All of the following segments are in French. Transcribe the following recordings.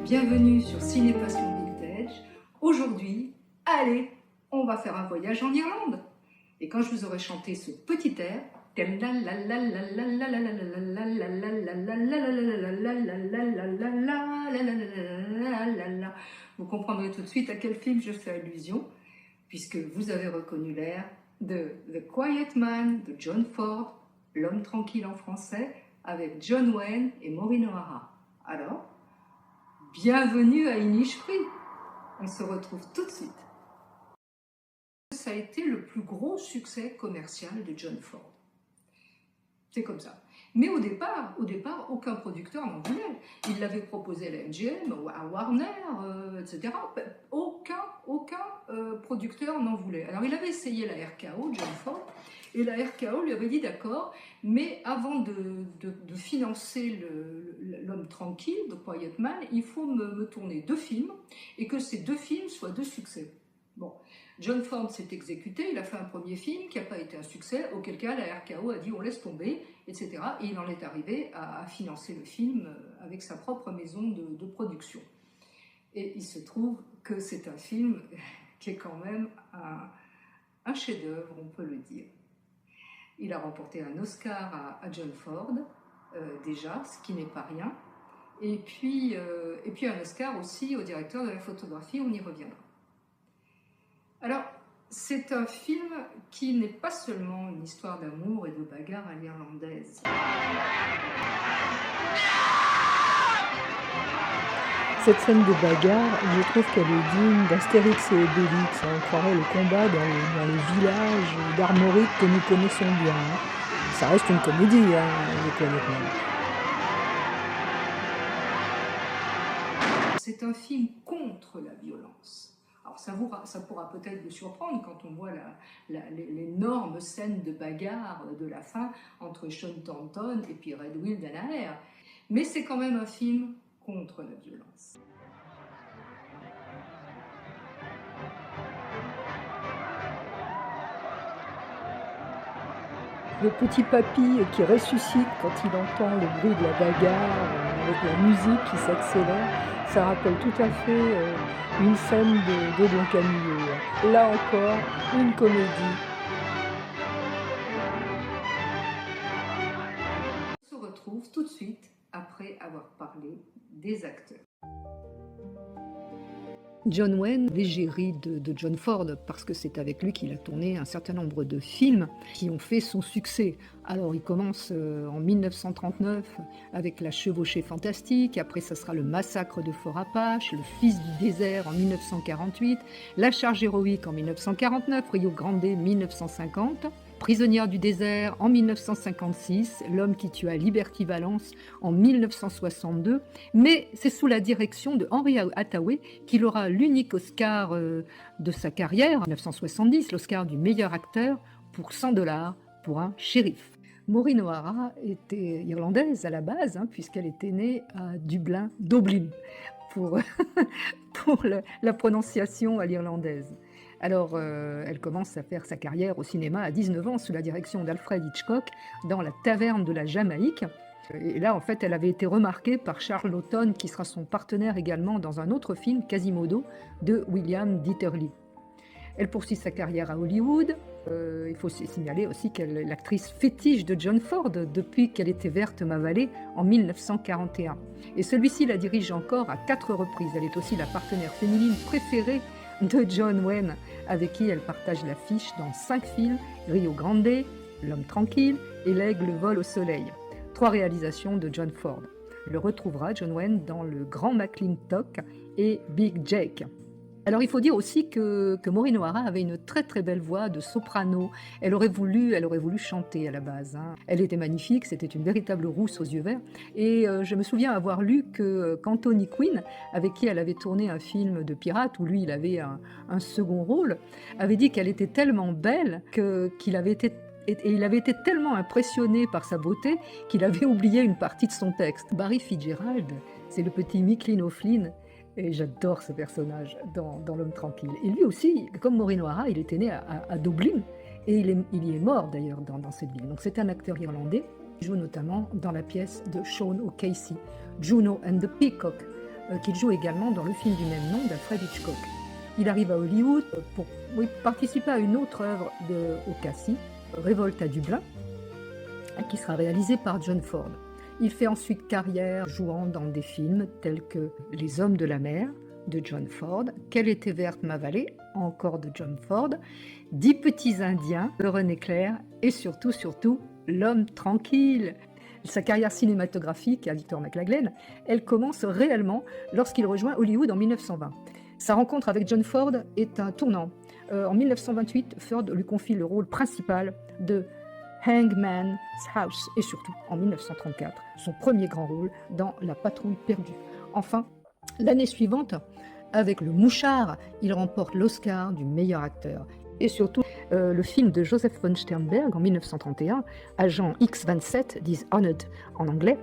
bienvenue sur Ciné Passion Vintage. Aujourd'hui, allez, on va faire un voyage en Irlande. Et quand je vous aurai chanté ce petit air, vous comprendrez tout de suite à quel film je fais allusion, puisque vous avez reconnu l'air de The Quiet Man de John Ford, L'homme tranquille en français, avec John Wayne et Maureen O'Hara. Alors, bienvenue à Innisfree. On se retrouve tout de suite. Ça a été le plus gros succès commercial de John Ford. C'est comme ça. Mais au départ, aucun producteur n'en voulait. Il l'avait proposé à la MGM, à Warner, etc. Aucun producteur n'en voulait. Alors il avait essayé la RKO, John Ford, et la RKO lui avait dit d'accord, mais avant de financer L'homme tranquille, The Quiet Man, il faut me tourner 2 films, et que ces 2 films soient de succès. Bon, John Ford s'est exécuté, il a fait un premier film qui n'a pas été un succès, auquel cas la RKO a dit on laisse tomber, etc. Et il en est arrivé à financer le film avec sa propre maison de production. Et il se trouve que c'est un film qui est quand même un chef-d'œuvre, on peut le dire. Il a remporté un Oscar à John Ford, déjà, ce qui n'est pas rien. Et puis un Oscar aussi au directeur de la photographie, on y reviendra. Alors, c'est un film qui n'est pas seulement une histoire d'amour et de bagarre à l'irlandaise. Cette scène de bagarre, je trouve qu'elle est digne d'Astérix et Obélix. On croirait le combat dans les villages d'Armorique que nous connaissons bien. Ça reste une comédie, The Quiet Man. C'est un film contre la violence. Alors ça pourra peut-être vous surprendre quand on voit l'énorme scène de bagarre de la fin entre Sean Thornton et puis Red Will Danaher. Mais c'est quand même un film contre la violence. Le petit papy qui ressuscite quand il entend le bruit de la bagarre, avec la musique qui s'accélère, ça rappelle tout à fait une scène de Blancanieuse. Là encore, une comédie. On se retrouve tout de suite après avoir parlé des acteurs. John Wayne, l'égérie de John Ford, parce que c'est avec lui qu'il a tourné un certain nombre de films qui ont fait son succès. Alors il commence en 1939 avec La Chevauchée fantastique, après ça sera Le Massacre de Fort Apache, Le Fils du désert en 1948, La Charge héroïque en 1949, Rio Grande 1950, Prisonnière du désert en 1956, L'homme qui tua Liberty Valance en 1962, mais c'est sous la direction de Henry Hathaway qu'il aura l'unique Oscar de sa carrière, en 1970, l'Oscar du meilleur acteur pour $100 pour un shérif. Maureen O'Hara était irlandaise à la base, puisqu'elle était née à Dublin, pour la prononciation à l'irlandaise. Alors, elle commence à faire sa carrière au cinéma à 19 ans sous la direction d'Alfred Hitchcock dans La Taverne de la Jamaïque. Et là, en fait, elle avait été remarquée par Charles Laughton, qui sera son partenaire également dans un autre film, Quasimodo, de William Dieterle. Elle poursuit sa carrière à Hollywood. Il faut signaler aussi qu'elle est l'actrice fétiche de John Ford depuis qu'elle était verte ma vallée en 1941. Et celui-ci la dirige encore à 4 reprises. Elle est aussi la partenaire féminine préférée de John Wayne, avec qui elle partage l'affiche dans 5 films, Rio Grande, L'homme tranquille et L'aigle vole au soleil. 3 réalisations de John Ford. Le retrouvera, John Wayne, dans Le Grand McLintock et Big Jake. Alors il faut dire aussi que Maureen O'Hara avait une très très belle voix de soprano. Elle aurait voulu chanter à la base. Elle était magnifique, c'était une véritable rousse aux yeux verts. Et je me souviens avoir lu qu'Anthony Quinn, avec qui elle avait tourné un film de pirate, où lui il avait un second rôle, avait dit qu'elle était tellement belle qu'il avait été... Et il avait été tellement impressionné par sa beauté qu'il avait oublié une partie de son texte. Barry Fitzgerald, c'est le petit Mick O'Flynn. Et j'adore ce personnage dans L'homme tranquille. Et lui aussi, comme Maureen O'Hara, il était né à Dublin, et il y est mort d'ailleurs dans cette ville. Donc c'est un acteur irlandais, qui joue notamment dans la pièce de Sean O'Casey, Juno and the Peacock, qu'il joue également dans le film du même nom d'Alfred Hitchcock. Il arrive à Hollywood pour participer à une autre œuvre de Ocassi, Révolte à Dublin, qui sera réalisée par John Ford. Il fait ensuite carrière jouant dans des films tels que Les Hommes de la mer de John Ford, Quelle était verte ma vallée, encore de John Ford, 10 petits indiens de René Clair et surtout L'homme tranquille. Sa carrière cinématographique à Victor McLaglen, elle commence réellement lorsqu'il rejoint Hollywood en 1920. Sa rencontre avec John Ford est un tournant. En 1928, Ford lui confie le rôle principal de Hangman's House et surtout, en 1934, son premier grand rôle dans La Patrouille perdue. Enfin, l'année suivante, avec Le Mouchard, il remporte l'Oscar du meilleur acteur. Et surtout, le film de Joseph von Sternberg en 1931, Agent X-27, Dishonored en anglais,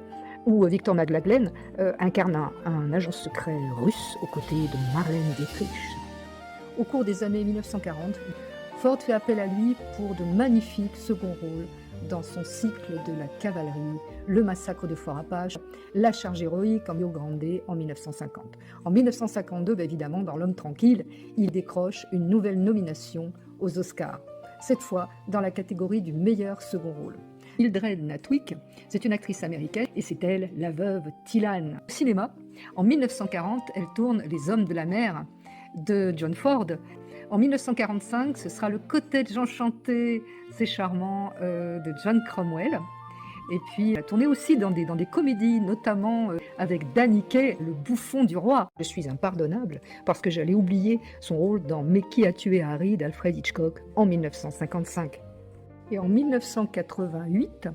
où Victor McLaglen incarne un agent secret russe aux côtés de Marlène Dietrich. Au cours des années 1940, Ford fait appel à lui pour de magnifiques seconds rôles dans son cycle de la cavalerie, Le massacre de Fort Apache, La charge héroïque en Rio Grande en 1950. En 1952, évidemment, dans L'homme tranquille, il décroche une nouvelle nomination aux Oscars, cette fois dans la catégorie du meilleur second rôle. Mildred Natwick, c'est une actrice américaine et c'est elle, la veuve Tilane. Au cinéma, en 1940, elle tourne Les Hommes de la mer de John Ford. En 1945, ce sera Le Cottage enchanté, c'est charmant, de John Cromwell. Et puis, elle a tourné aussi dans des comédies, notamment avec Danny Kaye, le bouffon du roi. Je suis impardonnable parce que j'allais oublier son rôle dans Mais qui a tué Harry d'Alfred Hitchcock en 1955. Et en 1988,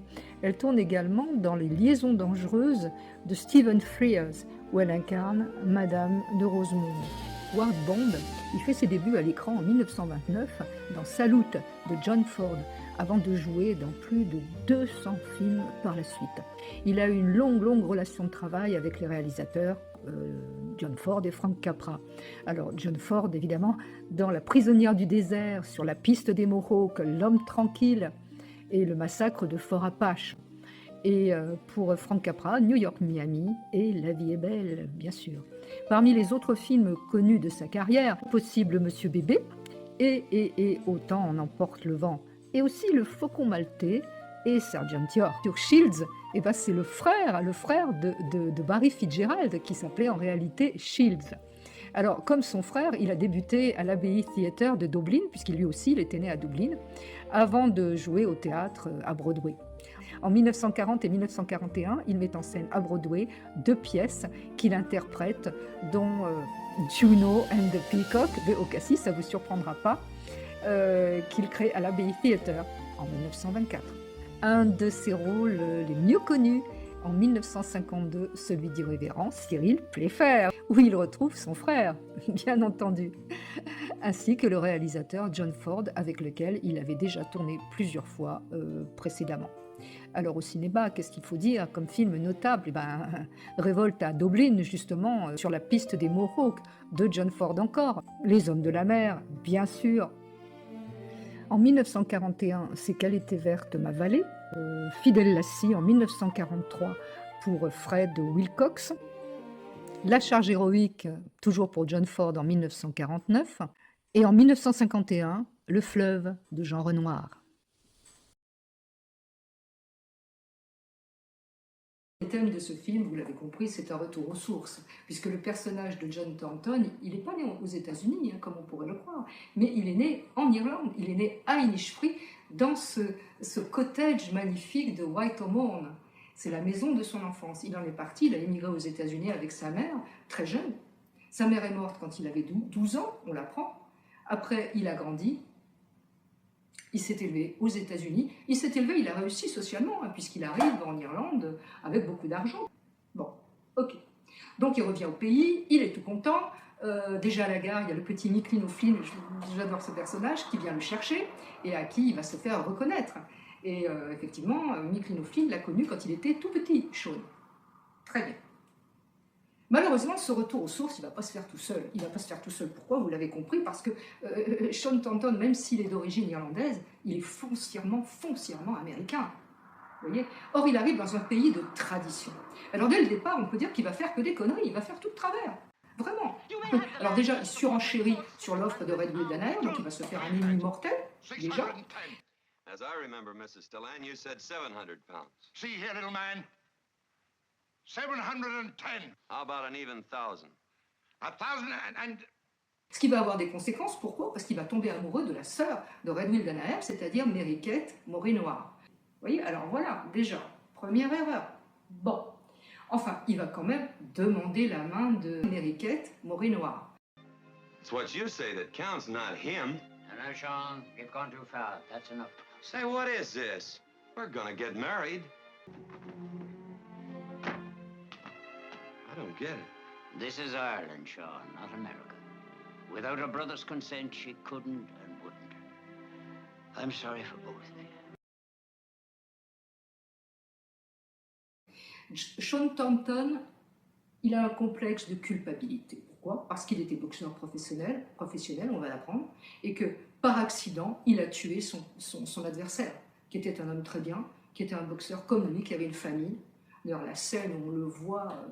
elle tourne également dans Les Liaisons dangereuses de Stephen Frears, où elle incarne Madame de Rosemonde. Ward Bond, il fait ses débuts à l'écran en 1929 dans Salute de John Ford, avant de jouer dans plus de 200 films par la suite. Il a eu une longue relation de travail avec les réalisateurs John Ford et Frank Capra. Alors John Ford, évidemment, dans La prisonnière du désert, Sur la piste des Mohawks, L'homme tranquille et Le massacre de Fort Apache. Et pour Frank Capra, New York, Miami et La vie est belle, bien sûr. Parmi les autres films connus de sa carrière, Possible Monsieur Bébé et Autant en emporte le vent. Et aussi Le Faucon maltais et Sergeant York. Sur Shields, c'est le frère de Barry Fitzgerald qui s'appelait en réalité Shields. Alors, comme son frère, il a débuté à l'Abbey Theatre de Dublin, puisqu'il lui aussi il était né à Dublin, avant de jouer au théâtre à Broadway. En 1940 et 1941, il met en scène à Broadway 2 pièces qu'il interprète, dont Juno and the Peacock de Ocassi, ça ne vous surprendra pas, qu'il crée à l'Abbey Theatre en 1924. Un de ses rôles les mieux connus, en 1952, celui du révérend Cyril Playfair, où il retrouve son frère, bien entendu, ainsi que le réalisateur John Ford, avec lequel il avait déjà tourné plusieurs fois précédemment. Alors au cinéma, qu'est-ce qu'il faut dire comme film notable? Révolte à Dublin, justement, sur la piste des Mohawks, de John Ford encore. Les Hommes de la mer, bien sûr. En 1941, c'est Quelle était verte ma vallée, Fidèle Lassie en 1943 pour Fred Wilcox, La charge héroïque, toujours pour John Ford en 1949, et en 1951, Le fleuve de Jean Renoir. Le thème de ce film, vous l'avez compris, c'est un retour aux sources, puisque le personnage de John Thornton, il n'est pas né aux États-Unis, comme on pourrait le croire, mais il est né en Irlande, il est né à Innisfree, dans ce cottage magnifique de Whitehorn. C'est la maison de son enfance. Il en est parti, il a émigré aux États-Unis avec sa mère, très jeune. Sa mère est morte quand il avait 12 ans, on l'apprend. Après, il a grandi. Il s'est élevé aux États-Unis. Il a réussi socialement, puisqu'il arrive en Irlande avec beaucoup d'argent. Bon, ok. Donc il revient au pays, il est tout content. Déjà à la gare, il y a le petit Mick O'Flynn, j'adore ce personnage, qui vient le chercher et à qui il va se faire reconnaître. Et effectivement, Mick O'Flynn l'a connu quand il était tout petit, Sean. Très bien. Malheureusement, ce retour aux sources, il ne va pas se faire tout seul. Il ne va pas se faire tout seul. Pourquoi? Vous l'avez compris, parce que Sean Thornton, même s'il est d'origine irlandaise, il est foncièrement américain. Vous voyez? Or, il arrive dans un pays de tradition. Alors, dès le départ, on peut dire qu'il va faire que des conneries, il va faire tout de travers. Vraiment. Alors déjà, il surenchérit sur l'offre de Red Will Danaher, donc il va se faire un ennemi mortel, déjà. As I remember, Mrs. Stillan, you said 700 pounds. See here, little man. 710. How about an even 1,000? 1,000 and... Ce qui va avoir des conséquences, pourquoi? Parce qu'il va tomber amoureux de la sœur de Red Will Danaher, c'est-à-dire Mary Kate Maury-Noir. Vous voyez, alors voilà, déjà, première erreur. Bon, enfin, il va quand même demander la main de Mary Kate Maury-Noir. It's what you say that counts, not him. No, Sean, you've gone too far. That's enough. Say, what is this? We're gonna get married. I don't get it. This is Ireland, Sean, not America. Without her brother's consent, she couldn't and wouldn't. I'm sorry for both of you. Sean Thornton, il a un complexe de culpabilité. Pourquoi? Parce qu'il était boxeur professionnel, on va l'apprendre, et que par accident, il a tué son adversaire, qui était un homme très bien, qui était un boxeur comme lui, qui avait une famille. D'ailleurs, la scène où on le voit,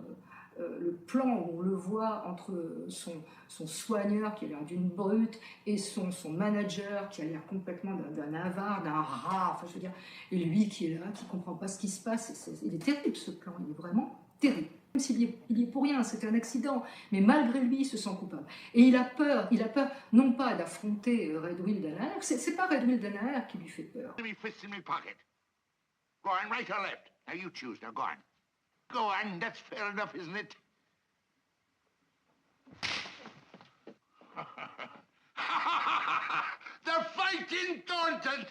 le plan où on le voit entre son soigneur, qui a l'air d'une brute, et son manager, qui a l'air complètement d'un avare, d'un rat, enfin je veux dire, et lui qui est là, qui ne comprend pas ce qui se passe. Il est terrible ce plan, il est vraiment terrible. Même s'il y est pour rien, c'était un accident, mais malgré lui, il se sent coupable. Et il a peur non pas d'affronter Red Will Danaher, c'est pas Red Will Danaher qui lui fait peur. Let me fist in my pocket. Go on, right or left? Now you choose, now go on. Go on, that's fair enough, isn't it? The fighting Thorntons!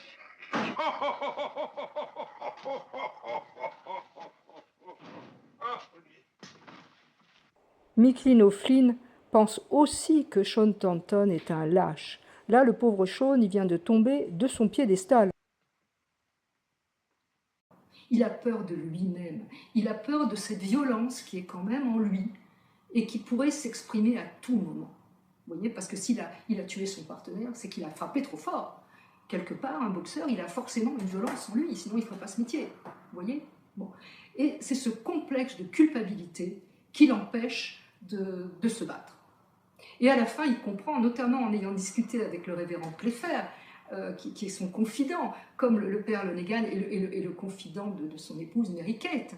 Mickey O'Flynn pense aussi que Sean Thornton est un lâche. Là, le pauvre Sean, il vient de tomber de son piédestal. Il a peur de lui-même, il a peur de cette violence qui est quand même en lui et qui pourrait s'exprimer à tout moment. Vous voyez, parce que s'il a tué son partenaire, c'est qu'il a frappé trop fort. Quelque part, un boxeur, il a forcément une violence en lui, sinon il ne ferait pas ce métier. Vous voyez? Bon. Et c'est ce complexe de culpabilité qui l'empêche de se battre. Et à la fin, il comprend, notamment en ayant discuté avec le révérend Playfair, qui est son confident, comme le père Lonegan et le confident de son épouse Mary Kate,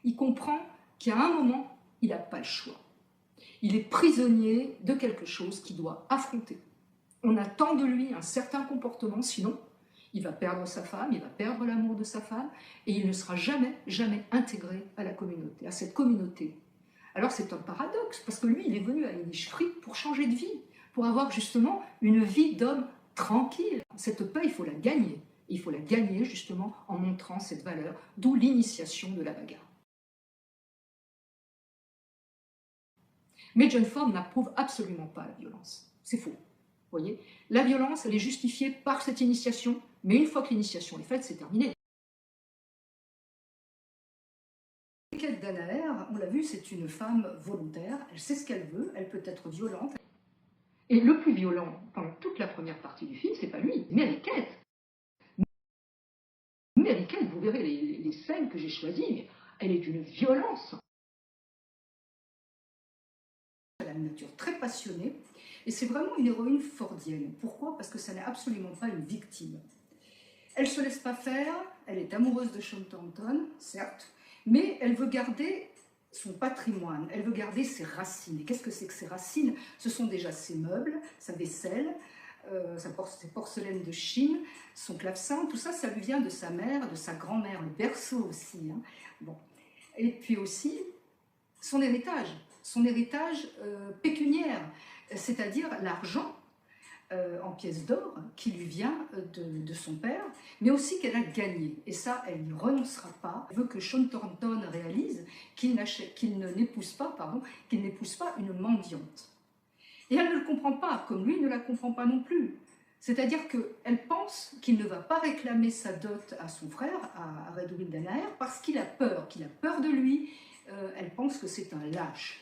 il comprend qu'à un moment, il n'a pas le choix. Il est prisonnier de quelque chose qu'il doit affronter. On attend de lui un certain comportement, sinon il va perdre sa femme, il va perdre l'amour de sa femme, et il ne sera jamais, jamais intégré à la communauté, à cette communauté. Alors c'est un paradoxe, parce que lui, il est venu à Innisfree pour changer de vie, pour avoir justement une vie d'homme tranquille. Cette paix, il faut la gagner. Il faut la gagner justement en montrant cette valeur, d'où l'initiation de la bagarre. Mais John Ford n'approuve absolument pas la violence. C'est faux. Vous voyez, la violence, elle est justifiée par cette initiation, mais une fois que l'initiation est faite, c'est terminé. Kate Danaher, on l'a vu, c'est une femme volontaire, elle sait ce qu'elle veut, elle peut être violente. Et le plus violent, pendant toute la première partie du film, c'est pas lui, c'est Mary Kate. Mary Kate, vous verrez les scènes que j'ai choisies, mais elle est d'une violence. Elle a une nature très passionnée, et c'est vraiment une héroïne fordienne. Pourquoi? Parce que ça n'est absolument pas une victime. Elle ne se laisse pas faire, elle est amoureuse de Sean Thornton, certes, mais elle veut garder son patrimoine, elle veut garder ses racines. Et qu'est-ce que c'est que ces racines? Ce sont déjà ses meubles, sa vaisselle, ses porcelaines de Chine, son clavecin, tout ça, ça lui vient de sa mère, de sa grand-mère, le berceau aussi. Hein. Bon. Et puis aussi, son héritage pécuniaire, c'est-à-dire l'argent en pièces d'or qui lui vient de son père, mais aussi qu'elle a gagné. Et ça, elle n'y renoncera pas. Elle veut que Sean Thornton réalise qu'il n'épouse pas une mendiante. Et elle ne le comprend pas, comme lui ne la comprend pas non plus. C'est-à-dire qu'elle pense qu'il ne va pas réclamer sa dot à son frère, à Red Will Danaher, parce qu'il a peur de lui. Elle pense que c'est un lâche.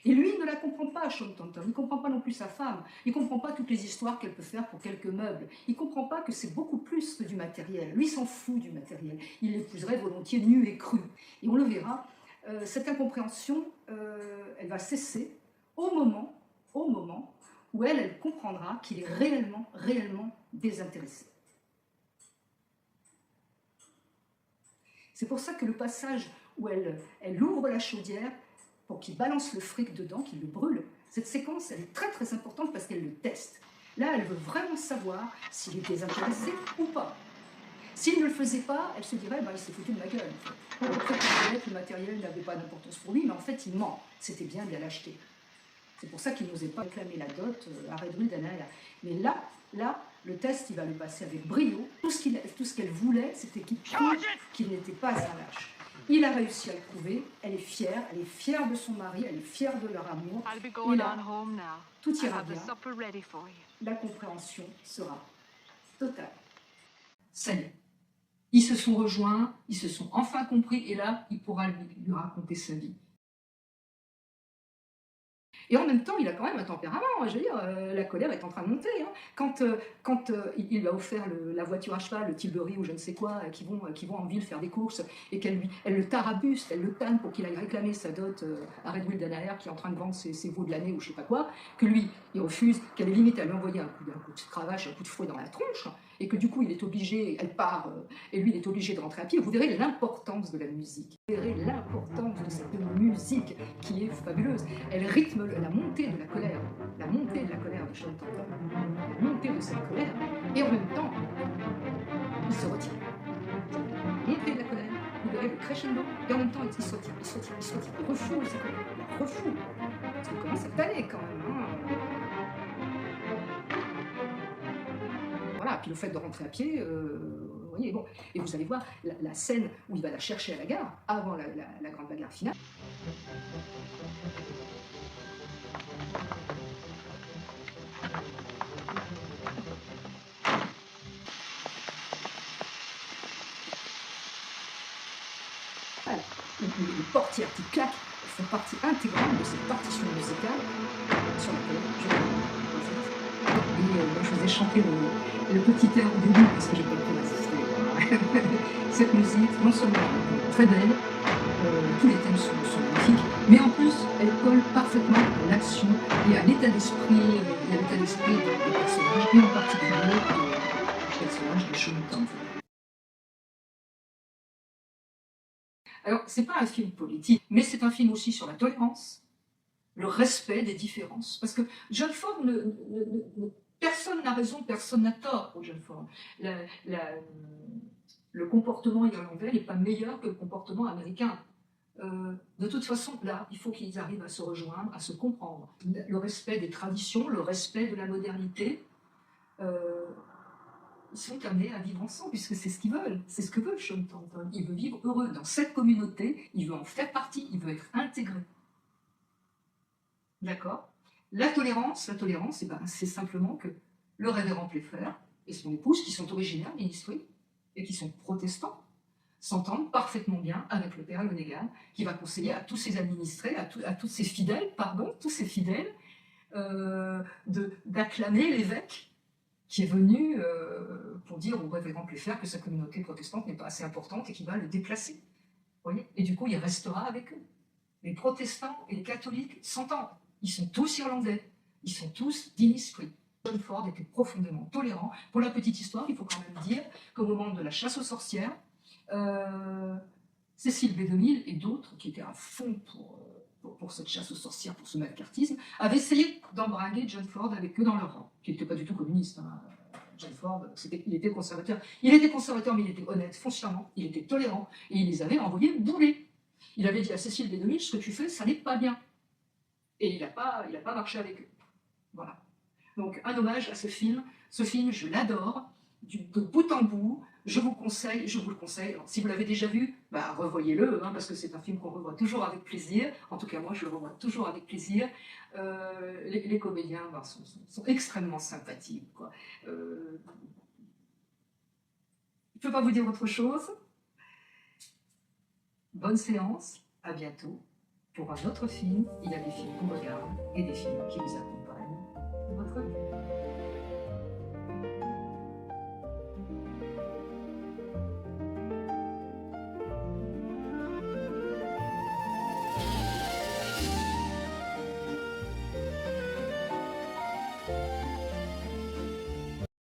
Et lui, il ne la comprend pas. pas Sean Tanton, il ne comprend pas non plus sa femme, il ne comprend pas toutes les histoires qu'elle peut faire pour quelques meubles, il ne comprend pas que c'est beaucoup plus que du matériel. Lui s'en fout du matériel, il l'épouserait volontiers nu et cru. Et on le verra, cette incompréhension, elle va cesser au moment où elle comprendra qu'il est réellement désintéressé. C'est pour ça que le passage où elle ouvre la chaudière pour qu'il balance le fric dedans, qu'il le brûle, cette séquence, elle est très importante parce qu'elle le teste. Là, elle veut vraiment savoir s'il est désintéressé ou pas. S'il ne le faisait pas, elle se dirait, il s'est foutu de ma gueule. En fait, le matériel n'avait pas d'importance pour lui, mais en fait, il ment. C'était bien de l'acheter. C'est pour ça qu'il n'osait pas réclamer la dot à Redwood Anaya. Mais là, le test, il va le passer avec brio. Tout ce qu'elle voulait, c'était qu'il prouve qu'il n'était pas un lâche. Il a réussi à le prouver. Elle est fière de son mari, elle est fière de leur amour. Et là, tout ira bien. La compréhension sera totale. Ça y est. Ils se sont rejoints, ils se sont enfin compris, et là, il pourra lui raconter sa vie. Et en même temps, il a quand même un tempérament. Je veux dire, la colère est en train de monter. Hein. Quand il lui a offert la voiture à cheval, le Tilbury ou je ne sais quoi, qui vont en ville faire des courses, et elle le tarabuste, elle le tanne pour qu'il aille réclamer sa dot à Redwood Anaya, qui est en train de vendre ses veaux de l'année ou je ne sais pas quoi, que lui, il refuse, qu'elle est limite à lui envoyer un coup de cravache, un coup de fouet dans la tronche, et que du coup, il est obligé, elle part, et lui, il est obligé de rentrer à pied. Vous verrez l'importance de la musique. Vous verrez l'importance de cette musique qui est fabuleuse. Elle rythme la montée de la colère de Sean Tanton, la montée de cette colère, et en même temps, il se retire. La montée de la colère, vous verrez le crescendo, et en même temps, il se retire, il refoule sa colère, il refoule. Parce qu'il commence à tanner quand même. Hein. Voilà, puis le fait de rentrer à pied, vous voyez, bon. Et vous allez voir la scène où il va la chercher à la gare, avant la grande bagarre finale. Voilà. Les portières qui claquent font partie intégrante de cette partition musicale sur laquelle je et je faisais chanter le petit air au début parce que j'ai pas pu assister. Cette musique, non seulement très belle, tous les thèmes sont magnifiques, mais en plus elle colle parfaitement à l'action et à l'état d'esprit des personnages, et en particulier du personnage de Sean Tanton. Alors, c'est pas un film politique, mais c'est un film aussi sur la tolérance, le respect des différences. Parce que John Ford, personne n'a raison, personne n'a tort pour John Ford. Le comportement irlandais n'est pas meilleur que le comportement américain. De toute façon, là, il faut qu'ils arrivent à se rejoindre, à se comprendre. Le respect des traditions, le respect de la modernité, ils sont amenés à vivre ensemble, puisque c'est ce qu'ils veulent. C'est ce que veut Sean Tanton. Il veut vivre heureux dans cette communauté, il veut en faire partie, il veut être intégré. D'accord ? La tolérance, c'est simplement que le révérend Playfair et son épouse, qui sont originaires d'Innisfree et qui sont protestants, s'entendent parfaitement bien avec le père Lonegan, qui va conseiller à tous ses administrés, à tous ses fidèles, d'acclamer l'évêque qui est venu pour dire au révérend Playfair que sa communauté protestante n'est pas assez importante et qu'il va le déplacer. Vous voyez ? Et du coup, il restera avec eux. Les protestants et les catholiques s'entendent. Ils sont tous irlandais. Ils sont tous d'Innisfree. John Ford était profondément tolérant. Pour la petite histoire, il faut quand même dire qu'au moment de la chasse aux sorcières, Cécile B. DeMille et d'autres qui étaient à fond pour cette chasse aux sorcières, pour ce macartisme, avaient essayé d'embringuer John Ford avec eux dans leur rang, qui n'était pas du tout communiste. Hein. John Ford, il était conservateur. Il était conservateur, mais il était honnête, foncièrement. Il était tolérant. Et il les avait envoyés bouler. Il avait dit à Cécile B. DeMille, ce que tu fais, ça n'est pas bien. Et il n'a pas marché avec eux. Voilà. Donc, un hommage à ce film. Ce film, je l'adore, de bout en bout. Je vous le conseille. Alors, si vous l'avez déjà vu, revoyez-le, hein, parce que c'est un film qu'on revoit toujours avec plaisir. En tout cas, moi, je le revois toujours avec plaisir. Les comédiens sont extrêmement sympathiques. Quoi. Je ne peux pas vous dire autre chose. Bonne séance, à bientôt. Pour un autre film, il y a des films qu'on regarde et des films qui nous appellent.